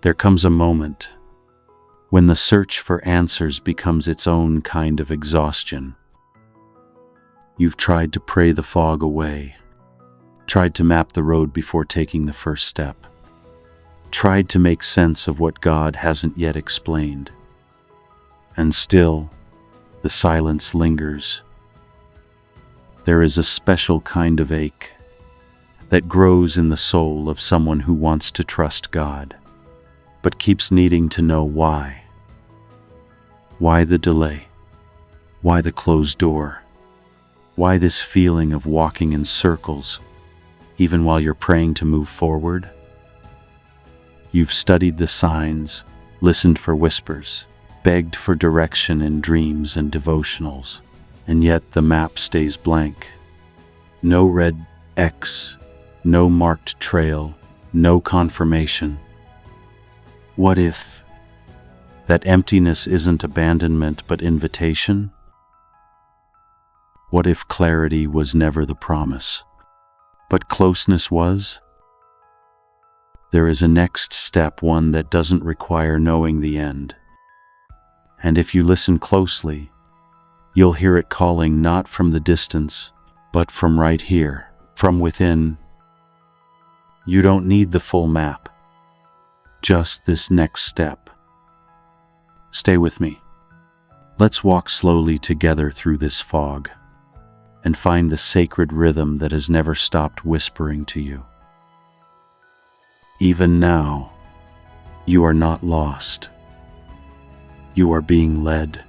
There comes a moment when the search for answers becomes its own kind of exhaustion. You've tried to pray the fog away, tried to map the road before taking the first step, tried to make sense of what God hasn't yet explained. And still, the silence lingers. There is a special kind of ache that grows in the soul of someone who wants to trust God, but keeps needing to know why. Why the delay? Why the closed door? Why this feeling of walking in circles, even while you're praying to move forward? You've studied the signs, listened for whispers, begged for direction in dreams and devotionals, and yet the map stays blank. No red X, no marked trail, no confirmation. What if that emptiness isn't abandonment but invitation? What if clarity was never the promise, but closeness was? There is a next step, one that doesn't require knowing the end. And if you listen closely, you'll hear it calling not from the distance, but from right here, from within. You don't need the full map, just this next step. Stay with me. Let's walk slowly together through this fog and find the sacred rhythm that has never stopped whispering to you. Even now, you are not lost. You are being led.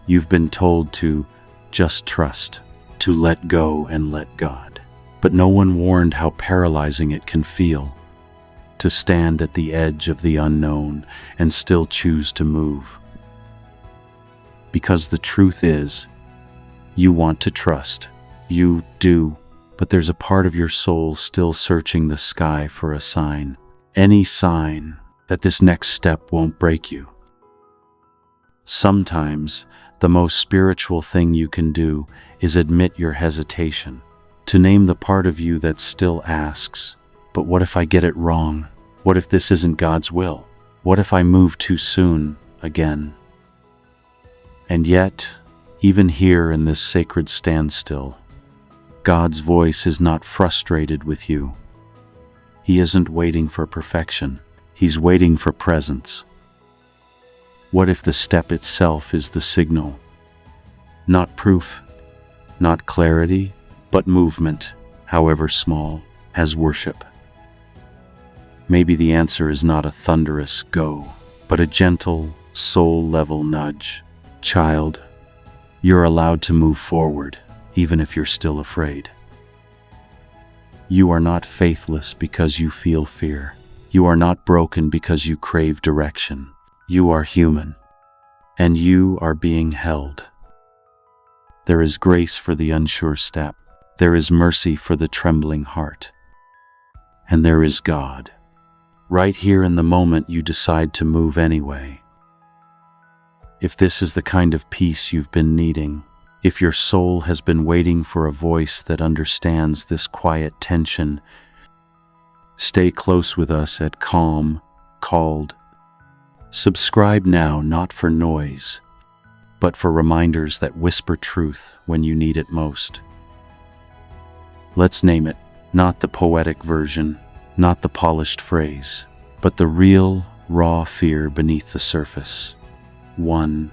You've been told to just trust, to let go and let God. But no one warned how paralyzing it can feel to stand at the edge of the unknown and still choose to move. Because the truth is, you want to trust. You do, but there's a part of your soul still searching the sky for a sign. Any sign that this next step won't break you. Sometimes, the most spiritual thing you can do is admit your hesitation, to name the part of you that still asks, but what if I get it wrong? What if this isn't God's will? What if I move too soon again? And yet, even here in this sacred standstill, God's voice is not frustrated with you. He isn't waiting for perfection. He's waiting for presence. What if the step itself is the signal? Not proof, not clarity, but movement, however small, as worship. Maybe the answer is not a thunderous go, but a gentle, soul-level nudge. Child, you're allowed to move forward, even if you're still afraid. You are not faithless because you feel fear. You are not broken because you crave direction. You are human, and you are being held. There is grace for the unsure step. There is mercy for the trembling heart. And there is God, right here in the moment you decide to move anyway. If this is the kind of peace you've been needing, if your soul has been waiting for a voice that understands this quiet tension, stay close with us at Calm, Called. Subscribe now, not for noise, but for reminders that whisper truth when you need it most. Let's name it, not the poetic version, not the polished phrase, but the real, raw fear beneath the surface. One,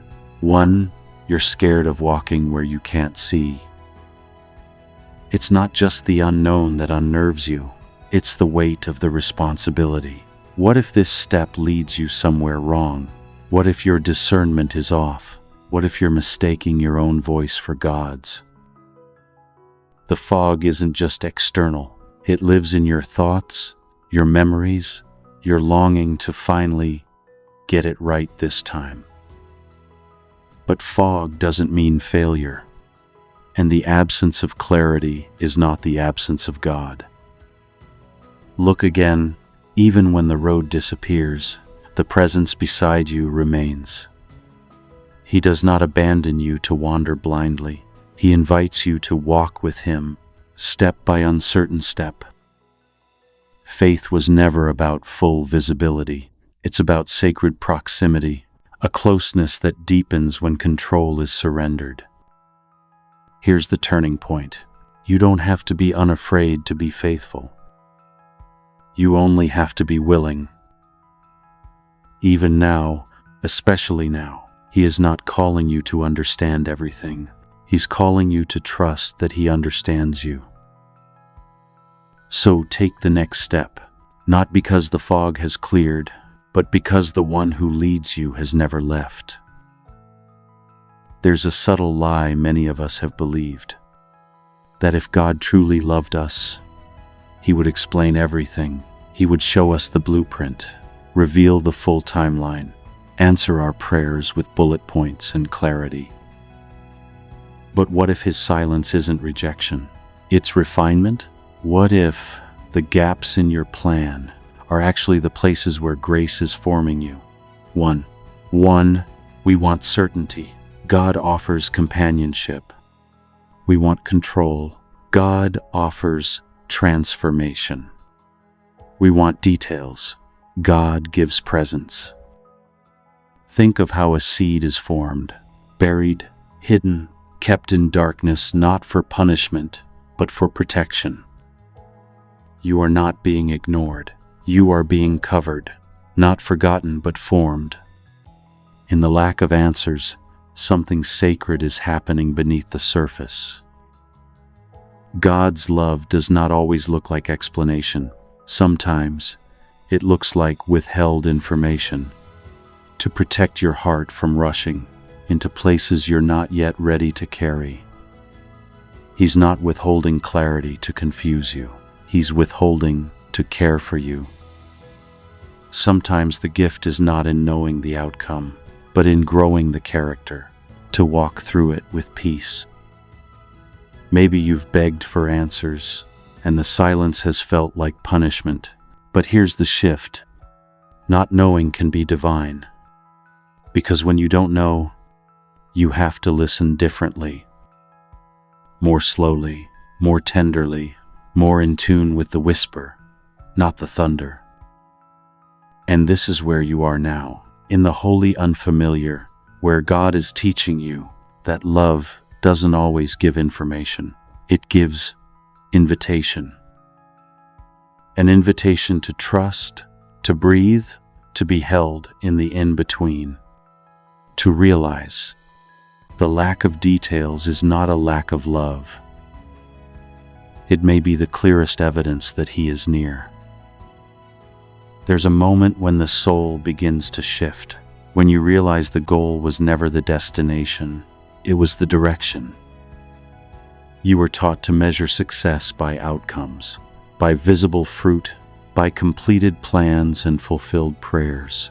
you're scared of walking where you can't see. It's not just the unknown that unnerves you, it's the weight of the responsibility. What if this step leads you somewhere wrong? What if your discernment is off? What if you're mistaking your own voice for God's? The fog isn't just external. It lives in your thoughts, your memories, your longing to finally get it right this time. But fog doesn't mean failure, and the absence of clarity is not the absence of God. Look again. Even when the road disappears, the presence beside you remains. He does not abandon you to wander blindly. He invites you to walk with Him, step by uncertain step. Faith was never about full visibility. It's about sacred proximity, a closeness that deepens when control is surrendered. Here's the turning point. You don't have to be unafraid to be faithful. You only have to be willing. Even now, especially now, He is not calling you to understand everything. He's calling you to trust that He understands you. So take the next step, not because the fog has cleared, but because the one who leads you has never left. There's a subtle lie many of us have believed, that if God truly loved us, He would explain everything. He would show us the blueprint, reveal the full timeline, answer our prayers with bullet points and clarity. But what if His silence isn't rejection? It's refinement? What if the gaps in your plan are actually the places where grace is forming you? One, we want certainty. God offers companionship. We want control. God offers transformation. We want details. God gives presence. Think of how a seed is formed, buried, hidden, kept in darkness, not for punishment, but for protection. You are not being ignored. You are being covered, not forgotten, but formed. In the lack of answers, something sacred is happening beneath the surface. God's love does not always look like explanation. Sometimes it looks like withheld information, to protect your heart from rushing into places you're not yet ready to carry. He's not withholding clarity to confuse you. He's withholding to care for you. Sometimes the gift is not in knowing the outcome, but in growing the character, to walk through it with peace. Maybe you've begged for answers, and the silence has felt like punishment. But here's the shift. Not knowing can be divine. Because when you don't know, you have to listen differently. More slowly, more tenderly, more in tune with the whisper, not the thunder. And this is where you are now, in the holy unfamiliar, where God is teaching you that love doesn't always give information. It gives invitation. An invitation to trust, to breathe, to be held in the in-between. To realize the lack of details is not a lack of love. It may be the clearest evidence that He is near. There's a moment when the soul begins to shift, when you realize the goal was never the destination, it was the direction. You were taught to measure success by outcomes, by visible fruit, by completed plans and fulfilled prayers.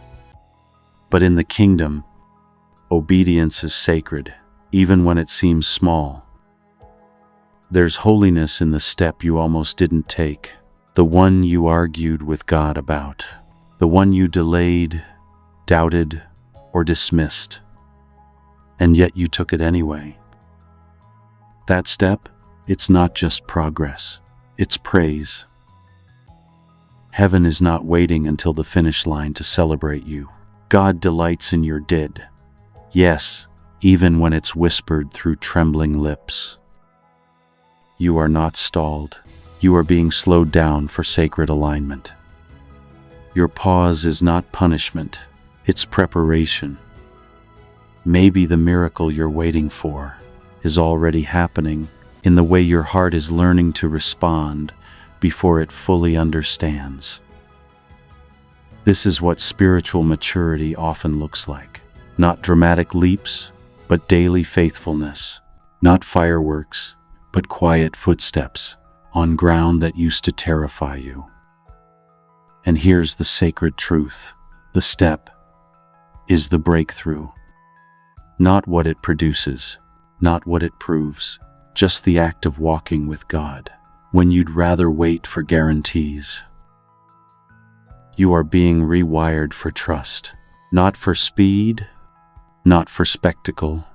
But in the kingdom, obedience is sacred, even when it seems small. There's holiness in the step you almost didn't take, the one you argued with God about, the one you delayed, doubted, or dismissed, and yet you took it anyway. That step, it's not just progress, it's praise. Heaven is not waiting until the finish line to celebrate you. God delights in your did. Yes, even when it's whispered through trembling lips. You are not stalled. You are being slowed down for sacred alignment. Your pause is not punishment, it's preparation. Maybe the miracle you're waiting for is already happening in the way your heart is learning to respond before it fully understands. This is what spiritual maturity often looks like. Not dramatic leaps, but daily faithfulness. Not fireworks, but quiet footsteps on ground that used to terrify you. And here's the sacred truth. The step is the breakthrough. Not what it produces, not what it proves, just the act of walking with God, when you'd rather wait for guarantees. You are being rewired for trust, not for speed, not for spectacle,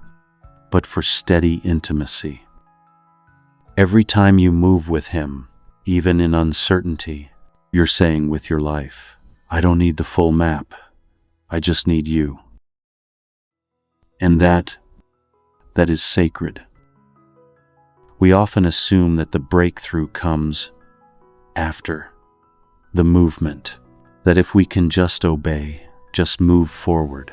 but for steady intimacy. Every time you move with Him, even in uncertainty, You're saying with your life, I don't need the full map. I just need you. And that is sacred. We often assume that the breakthrough comes after the movement, that if we can just obey, just move forward,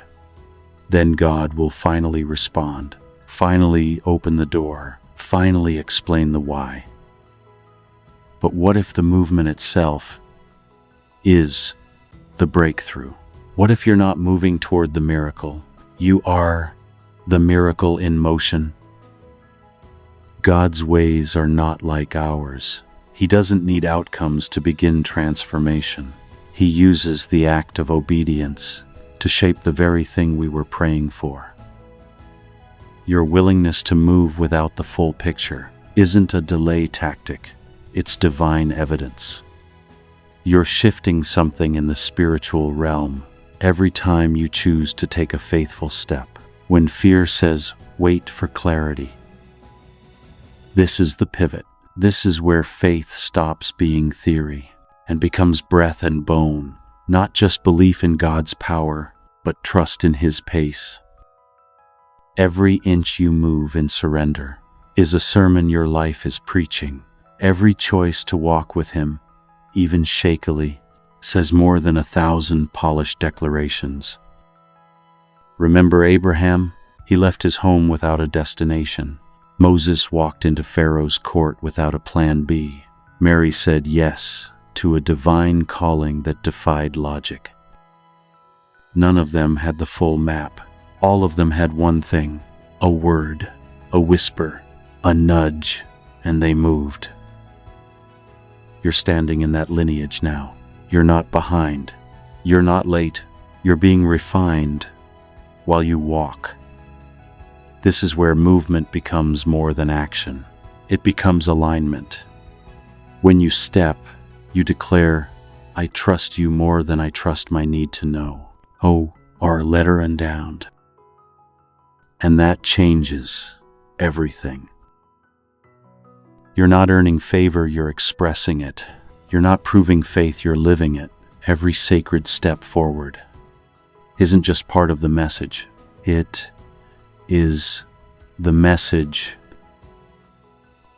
then God will finally respond, finally open the door, finally explain the why. But what if the movement itself is the breakthrough? What if you're not moving toward the miracle? You are the miracle in motion. God's ways are not like ours. He doesn't need outcomes to begin transformation. He uses the act of obedience to shape the very thing we were praying for. Your willingness to move without the full picture isn't a delay tactic, it's divine evidence. You're shifting something in the spiritual realm every time you choose to take a faithful step. When fear says, wait for clarity. This is the pivot. This is where faith stops being theory and becomes breath and bone, not just belief in God's power, but trust in His pace. Every inch you move in surrender is a sermon your life is preaching. Every choice to walk with Him, even shakily, says more than 1,000 polished declarations. Remember Abraham? He left his home without a destination. Moses walked into Pharaoh's court without a plan B. Mary said yes to a divine calling that defied logic. None of them had the full map. All of them had one thing: a word, a whisper, a nudge, and they moved. You're standing in that lineage now. You're not behind. You're not late. You're being refined while you walk. This is where movement becomes more than action. It becomes alignment. When you step, you declare, I trust you more than I trust my need to know. Oh, our letter and down. And that changes everything. You're not earning favor, you're expressing it. You're not proving faith, you're living it. Every sacred step forward isn't just part of the message. It is the message.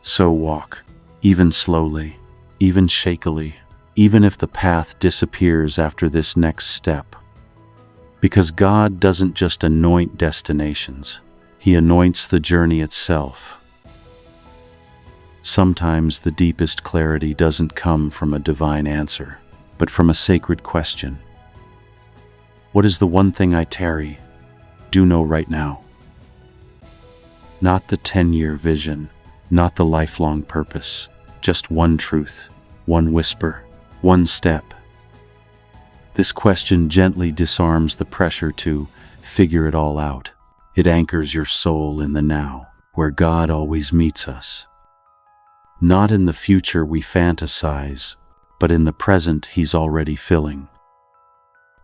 So walk, even slowly, even shakily, even if the path disappears after this next step. Because God doesn't just anoint destinations, He anoints the journey itself. Sometimes the deepest clarity doesn't come from a divine answer, but from a sacred question. What is the one thing I do know right now? Not the 10-year vision, not the lifelong purpose, just one truth, one whisper, one step. This question gently disarms the pressure to figure it all out. It anchors your soul in the now, where God always meets us. Not in the future we fantasize, but in the present He's already filling.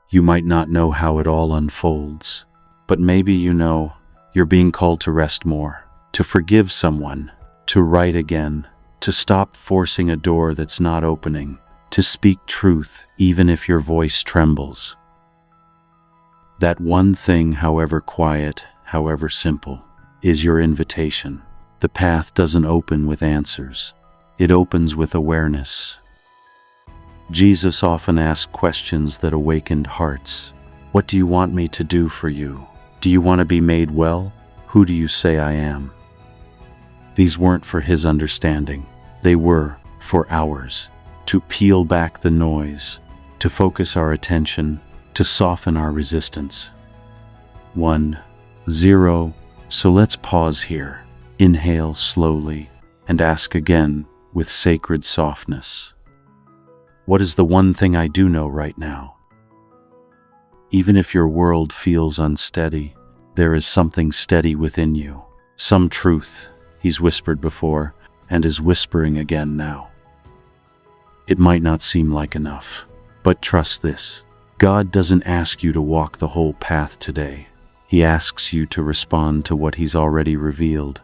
You might not know how it all unfolds, but maybe you know you're being called to rest more, to forgive someone, to write again, to stop forcing a door that's not opening, to speak truth even if your voice trembles. That one thing, however quiet, however simple, is your invitation. The path doesn't open with answers. It opens with awareness. Jesus often asked questions that awakened hearts. What do you want me to do for you? Do you want to be made well? Who do you say I am? These weren't for His understanding. They were for ours. To peel back the noise, to focus our attention, to soften our resistance. 1, 0. So let's pause here. Inhale slowly and ask again with sacred softness. What is the one thing I do know right now? Even if your world feels unsteady, there is something steady within you. Some truth He's whispered before and is whispering again now. It might not seem like enough, but trust this. God doesn't ask you to walk the whole path today. He asks you to respond to what He's already revealed.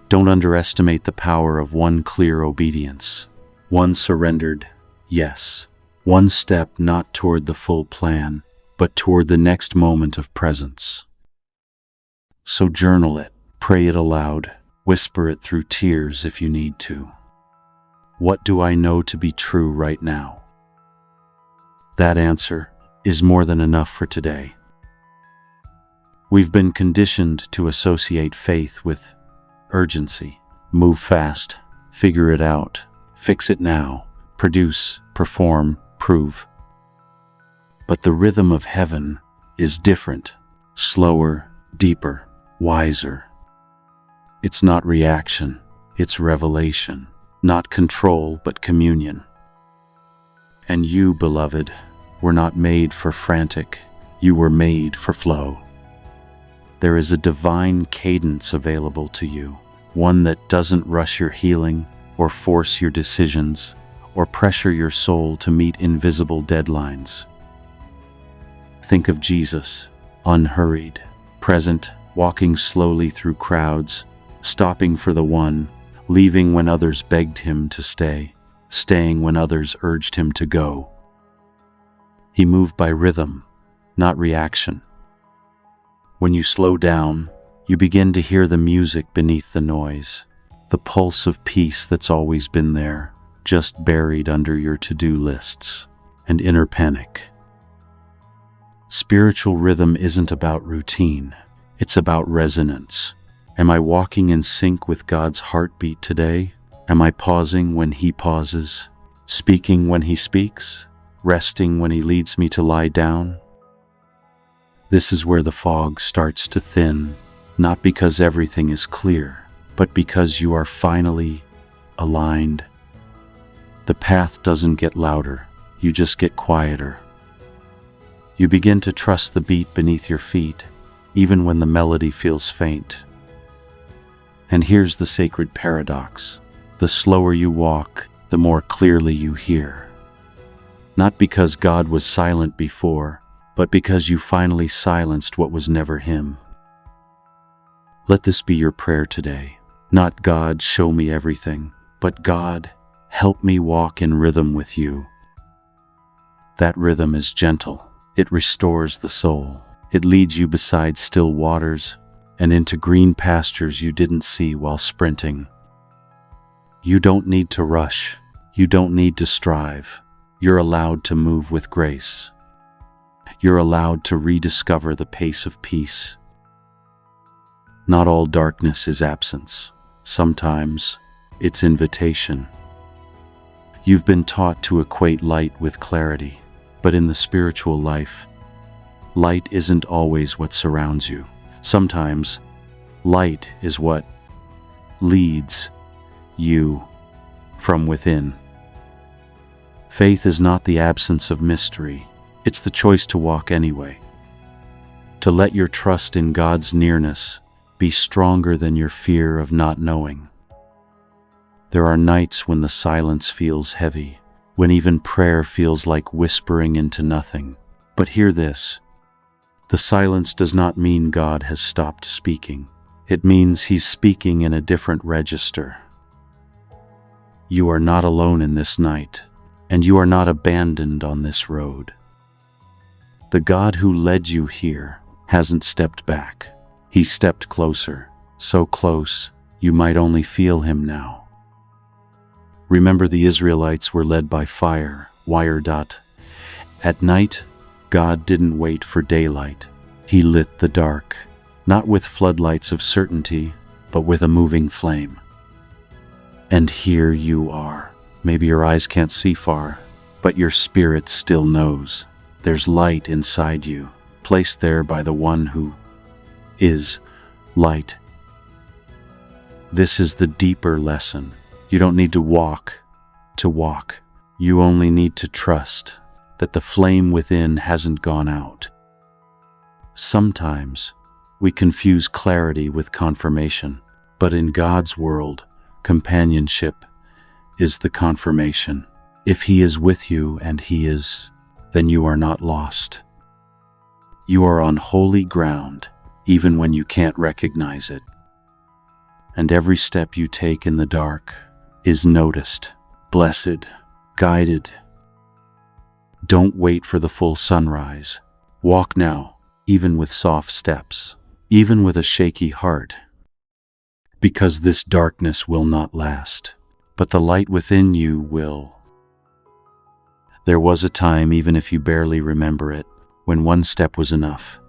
Don't underestimate the power of one clear obedience, one surrendered Yes, one step not toward the full plan, but toward the next moment of presence. So journal it, pray it aloud, whisper it through tears if you need to. What do I know to be true right now? That answer is more than enough for today. We've been conditioned to associate faith with urgency. Move fast, figure it out, fix it now, produce, perform, prove. But the rhythm of heaven is different, slower, deeper, wiser. It's not reaction, it's revelation, not control but communion. And you, beloved, were not made for frantic, you were made for flow. There is a divine cadence available to you, one that doesn't rush your healing or force your decisions or pressure your soul to meet invisible deadlines. Think of Jesus, unhurried, present, walking slowly through crowds, stopping for the one, leaving when others begged him to stay, staying when others urged him to go. He moved by rhythm, not reaction. When you slow down, you begin to hear the music beneath the noise, the pulse of peace that's always been there, just buried under your to-do lists and inner panic. Spiritual rhythm isn't about routine, it's about resonance. Am I walking in sync with God's heartbeat today? Am I pausing when He pauses, speaking when He speaks, resting when He leads me to lie down? This is where the fog starts to thin, not because everything is clear, but because you are finally aligned. The path doesn't get louder, you just get quieter. You begin to trust the beat beneath your feet, even when the melody feels faint. And here's the sacred paradox. The slower you walk, the more clearly you hear. Not because God was silent before, but because you finally silenced what was never Him. Let this be your prayer today. Not God, show me everything, but God, help me walk in rhythm with you. That rhythm is gentle. It restores the soul. It leads you beside still waters and into green pastures you didn't see while sprinting. You don't need to rush. You don't need to strive. You're allowed to move with grace. You're allowed to rediscover the pace of peace. Not all darkness is absence. Sometimes it's invitation. You've been taught to equate light with clarity, but in the spiritual life, light isn't always what surrounds you. Sometimes, light is what leads you from within. Faith is not the absence of mystery. It's the choice to walk anyway. To let your trust in God's nearness be stronger than your fear of not knowing. There are nights when the silence feels heavy, when even prayer feels like whispering into nothing. But hear this. The silence does not mean God has stopped speaking. It means He's speaking in a different register. You are not alone in this night, and you are not abandoned on this road. The God who led you here hasn't stepped back. He stepped closer, so close you might only feel Him now. Remember, the Israelites were led by fire, At night, God didn't wait for daylight. He lit the dark, not with floodlights of certainty, but with a moving flame. And here you are. Maybe your eyes can't see far, but your spirit still knows. There's light inside you, placed there by the one who is light. This is the deeper lesson. You don't need to walk. You only need to trust that the flame within hasn't gone out. Sometimes we confuse clarity with confirmation, but in God's world, companionship is the confirmation. If He is with you, and He is, then you are not lost. You are on holy ground, even when you can't recognize it. And every step you take in the dark is noticed, blessed, guided, Don't wait for the full sunrise. Walk now, even with soft steps, even with a shaky heart. Because this darkness will not last, but the light within you will. There was a time, even if you barely remember it, when one step was enough.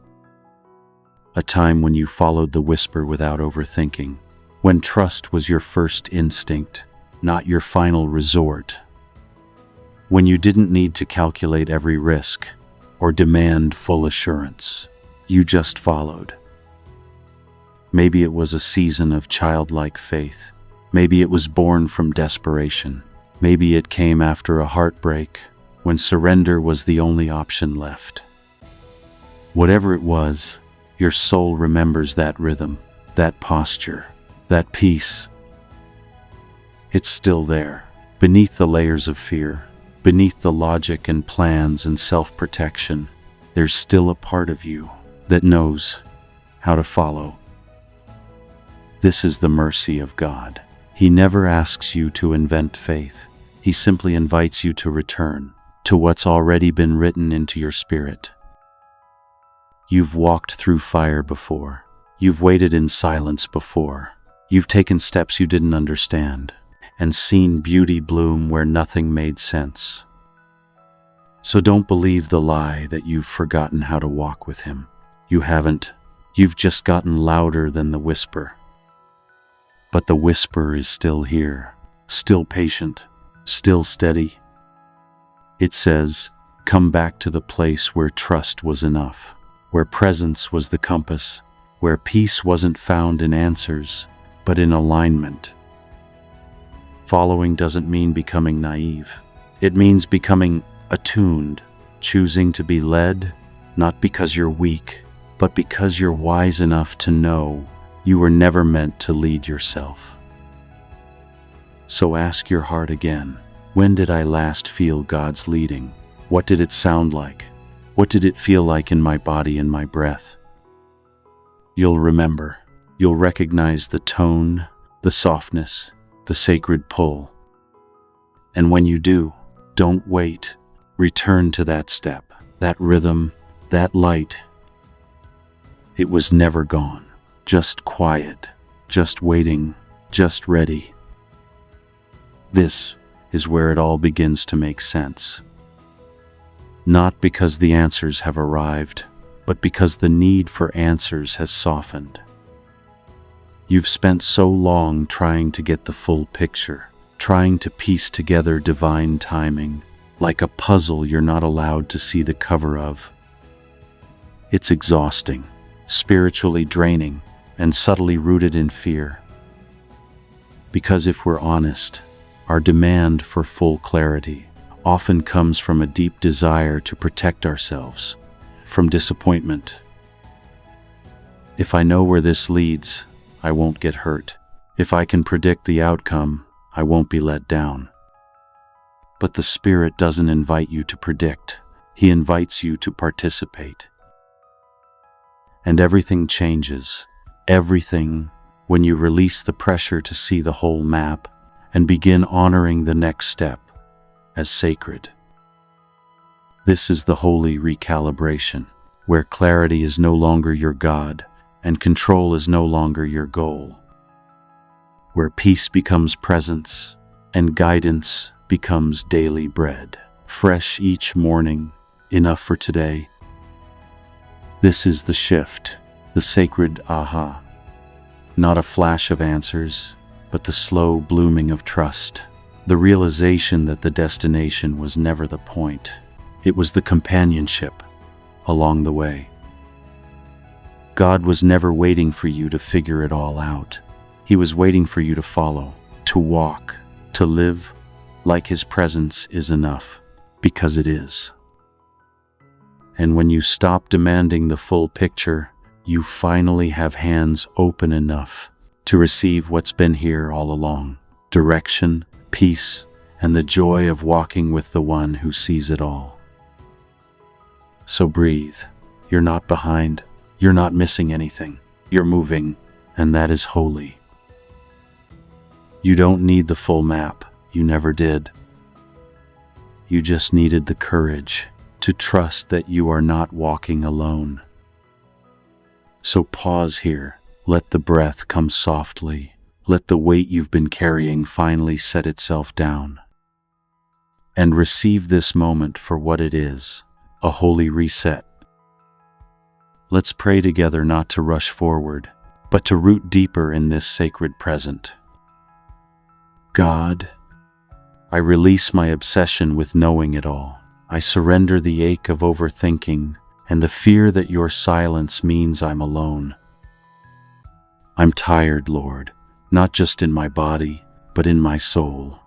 A time when you followed the whisper without overthinking, when trust was your first instinct, not your final resort. When you didn't need to calculate every risk or demand full assurance, you just followed. Maybe it was a season of childlike faith. Maybe it was born from desperation. Maybe it came after a heartbreak, when surrender was the only option left. Whatever it was, your soul remembers that rhythm, that posture, that peace. It's still there, beneath the layers of fear, beneath the logic and plans and self-protection. There's still a part of you that knows how to follow. This is the mercy of God. He never asks you to invent faith. He simply invites you to return to what's already been written into your spirit. You've walked through fire before. You've waited in silence before. You've taken steps you didn't understand and seen beauty bloom where nothing made sense. So don't believe the lie that you've forgotten how to walk with Him. You haven't. You've just gotten louder than the whisper. But the whisper is still here, still patient, still steady. It says, come back to the place where trust was enough, where presence was the compass, where peace wasn't found in answers, but in alignment. Following doesn't mean becoming naive. It means becoming attuned, choosing to be led, not because you're weak, but because you're wise enough to know you were never meant to lead yourself. So ask your heart again, when did I last feel God's leading? What did it sound like? What did it feel like in my body and my breath? You'll remember. You'll recognize the tone, the softness, the sacred pull. And when you do, don't wait. Return to that step, that rhythm, that light. It was never gone. Just quiet, just waiting, just ready. This is where it all begins to make sense. Not because the answers have arrived, but because the need for answers has softened. You've spent so long trying to get the full picture, trying to piece together divine timing, like a puzzle you're not allowed to see the cover of. It's exhausting, spiritually draining, and subtly rooted in fear. Because if we're honest, our demand for full clarity often comes from a deep desire to protect ourselves from disappointment. If I know where this leads, I won't get hurt. If I can predict the outcome, I won't be let down. But the Spirit doesn't invite you to predict. He invites you to participate. And everything changes. Everything, when you release the pressure to see the whole map and begin honoring the next step as sacred. This is the holy recalibration, where clarity is no longer your God and control is no longer your goal. Where peace becomes presence and guidance becomes daily bread, fresh each morning, enough for today. This is the shift, the sacred aha. Not a flash of answers, but the slow blooming of trust. The realization that the destination was never the point. It was the companionship along the way. God was never waiting for you to figure it all out. He was waiting for you to follow, to walk, to live like His presence is enough, because it is. And when you stop demanding the full picture, you finally have hands open enough to receive what's been here all along: direction, peace, and the joy of walking with the One who sees it all. So breathe. You're not behind. You're not missing anything. You're moving, and that is holy. You don't need the full map. You never did. You just needed the courage to trust that you are not walking alone. So pause here. Let the breath come softly. Let the weight you've been carrying finally set itself down. And receive this moment for what it is, a holy reset. Let's pray together, not to rush forward, but to root deeper in this sacred present. God, I release my obsession with knowing it all. I surrender the ache of overthinking and the fear that your silence means I'm alone. I'm tired, Lord, not just in my body, but in my soul.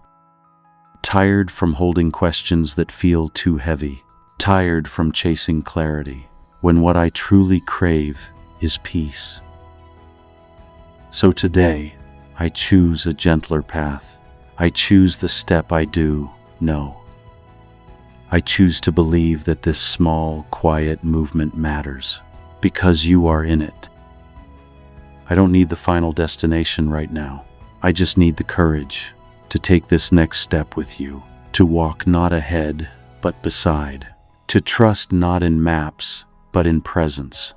Tired from holding questions that feel too heavy. Tired from chasing clarity, when what I truly crave is peace. So today, I choose a gentler path. I choose the step I do know. I choose to believe that this small, quiet movement matters, because you are in it. I don't need the final destination right now. I just need the courage to take this next step with you, to walk not ahead, but beside, to trust not in maps, but in presence.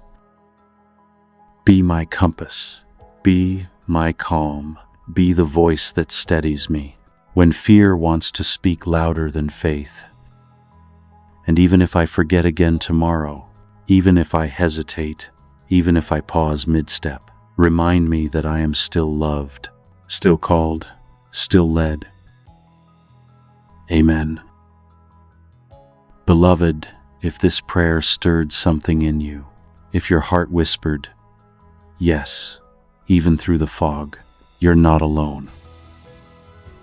Be my compass, be my calm, be the voice that steadies me when fear wants to speak louder than faith. And even if I forget again tomorrow, even if I hesitate, even if I pause mid-step, remind me that I am still loved, still called, still led. Amen. Beloved, if this prayer stirred something in you, if your heart whispered, yes, even through the fog, you're not alone.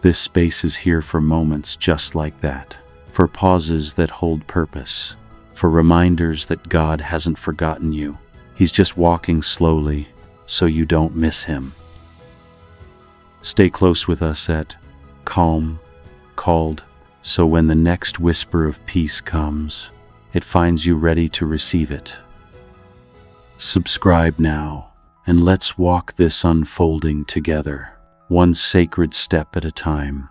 This space is here for moments just like that, for pauses that hold purpose, for reminders that God hasn't forgotten you. He's just walking slowly so you don't miss him. Stay close with us at Calm, Called, so when the next whisper of peace comes, it finds you ready to receive it. Subscribe now, and let's walk this unfolding together, one sacred step at a time.